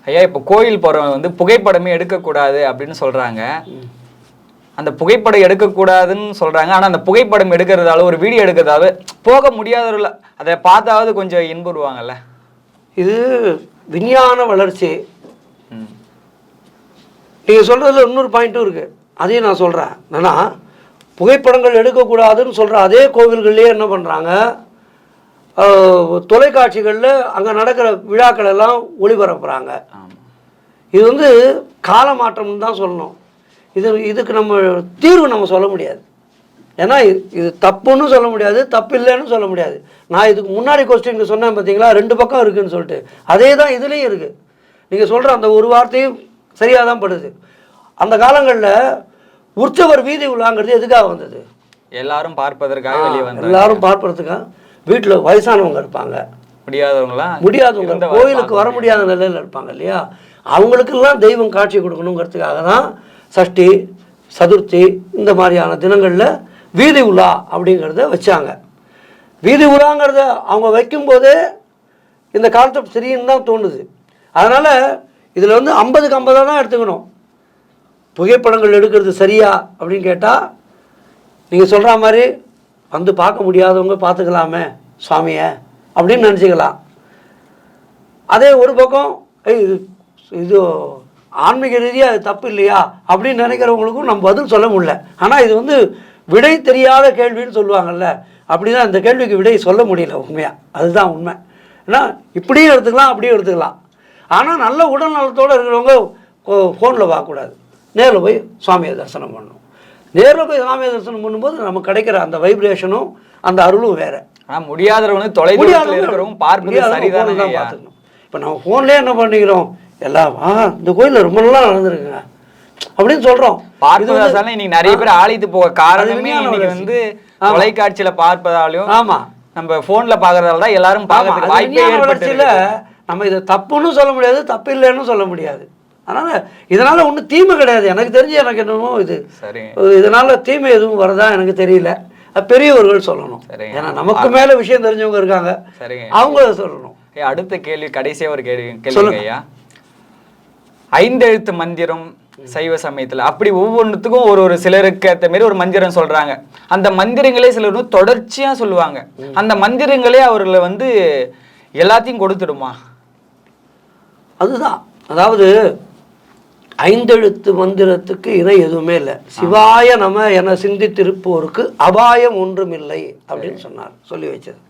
ஐயா இப்போ கோயில் போறவங்க வந்து புகைப்படமே எடுக்கக்கூடாது அப்படின்னு சொல்றாங்க. அந்த புகைப்படம் எடுக்கக்கூடாதுன்னு சொல்றாங்க. ஆனா அந்த புகைப்படம் எடுக்கிறதால ஒரு வீடியோ எடுக்கிறதால போக முடியாதவர்கள் அதை பார்த்தாவது கொஞ்சம் இன்புறுவாங்கல்ல. இது விஞ்ஞான வளர்ச்சி. நீங்கள் சொல்கிறதுல இன்னொரு பாயிண்ட்டும் இருக்குது, அதையும் நான் சொல்கிறேன். என்னன்னா புகைப்படங்கள் எடுக்கக்கூடாதுன்னு சொல்கிற அதே கோவில்கள்லேயே என்ன பண்ணுறாங்க, தொலைக்காட்சிகளில் அங்கே நடக்கிற விழாக்கள் எல்லாம் ஒளிபரப்புகிறாங்க. இது வந்து காலமாற்றம்னு தான் சொல்லணும். இதுக்கு நம்ம தீர்வு நம்ம சொல்ல முடியாது. ஏன்னா இது தப்புன்னு சொல்ல முடியாது, தப்பு இல்லைன்னு சொல்ல முடியாது. நான் இதுக்கு முன்னாடி கொஸ்டின் சொன்னேன் பார்த்தீங்களா, 2 பக்கம் இருக்குதுன்னு சொல்லிட்டு, அதே தான் இதுலேயும் இருக்குது. நீங்கள் சொல்கிற அந்த ஒரு வார்த்தையும் சரியாக தான் படுது. அந்த காலங்களில் உற்சவர் வீதி உலாங்கிறது எதுக்காக வந்தது? எல்லாரும் பார்ப்பதற்காக வெளியே வந்தாங்க. எல்லாரும் பார்ப்பதற்காக. வீட்டில் வயசானவங்க இருப்பாங்க, முடியாதவங்க கோயிலுக்கு வர முடியாத நிலையில் இருப்பாங்க இல்லையா, அவங்களுக்கெல்லாம் தெய்வம் காட்சி கொடுக்கணுங்கிறதுக்காக தான் சஷ்டி சதுர்த்தி இந்த மாதிரியான தினங்களில் வீதி உலா அப்படிங்கிறத வச்சாங்க. வீதி உலாங்கிறத அவங்க வைக்கும்போதே இந்த கான்செப்ட் சரின்னு தான் தோணுது. அதனால் இதில் வந்து 50க்கு 50 தான் எடுத்துக்கணும். புகைப்படங்கள் எடுக்கிறது சரியா அப்படின்னு கேட்டால், நீங்கள் சொல்கிற மாதிரி வந்து பார்க்க முடியாதவங்க பார்த்துக்கலாமே சுவாமியை அப்படின்னு நினச்சிக்கலாம். அதே ஒரு பக்கம் இது ஆன்மீக ரீதியாக அது தப்பு இல்லையா அப்படின்னு நினைக்கிறவங்களுக்கும் நம்ம பதில் சொல்ல முடியல. ஆனால் இது வந்து விடை தெரியாத கேள்வின்னு சொல்லுவாங்கள்ல, அப்படி தான் இந்த கேள்விக்கு விடை சொல்ல முடியல உண்மையாக. அதுதான் உண்மை. ஏன்னா இப்படியும் எடுத்துக்கலாம் அப்படியும் எடுத்துக்கலாம். ஆனால் நல்ல உடல் நலத்தோடு இருக்கிறவங்க ஃபோனில் பார்க்கக்கூடாது, நேரில் போய் சுவாமியை தரிசனம் பண்ணணும். நேரில் போய் சாமியை தரிசனம் பண்ணும்போது நமக்கு கிடைக்கிற அந்த வைப்ரேஷனும் அந்த அருளும் வேறு. ஆனால் முடியாதவங்க தொலைதூரத்தில் இருக்கிறவங்க பார்ப்பது சரிதான் தான் பார்த்துக்கணும். இப்போ நம்ம ஃபோன்லேயே என்ன பண்ணிக்கிறோம், எல்லாம் இந்த கோயிலில் ரொம்ப நல்லா நடந்துருக்குங்க அப்படின்னு சொல்கிறோம். பார்ப்பதால இன்னைக்கு நிறைய பேர் ஆழித்து போக காரணமே இன்னைக்கு வந்து தொலைக்காட்சியில் பார்ப்பதாலையும் ஆமாம் நம்ம ஃபோனில் பார்க்கறதால தான் எல்லாரும் பார்க்கறதுக்கு வாய்ப்பே ஏற்படுத்தில. நம்ம இதை தப்புன்னு சொல்ல முடியாது, தப்பு இல்லைன்னு சொல்ல முடியாது. அதனால் இதனால் ஒன்றும் தீமை கிடையாது. எனக்கு தெரிஞ்சு எனக்கு என்னமோ இது இதனால் தீமை எதுவும் வரதா எனக்கு தெரியல. பெரியவர்கள் சொல்லணும். ஏன்னா நமக்கு மேலே விஷயம் தெரிஞ்சவங்க இருக்காங்க, அவங்க சொல்லணும். அடுத்த கேள்வி, கடைசியாக ஒரு கேள்வி ஐயா. 5 எழுத்து மந்திரம் சைவ சமயத்தில் அப்படி ஒவ்வொன்றுத்துக்கும் ஒரு சிலருக்கு ஏற்ற மாரி ஒரு மந்திரம் சொல்கிறாங்க. அந்த மந்திரங்களே சிலர் தொடர்ச்சியாக சொல்லுவாங்க. அந்த மந்திரங்களே அவர்களை வந்து எல்லாத்தையும் கொடுத்துடுமா? அதுதான், அதாவது 5 எழுத்து மந்திரத்துக்கு இணை எதுவுமே இல்லை. சிவாய நம என சிந்தித்திருப்போருக்கு அபாயம் ஒன்றும் இல்லை அப்படின்னு சொன்னார், சொல்லி வச்சது.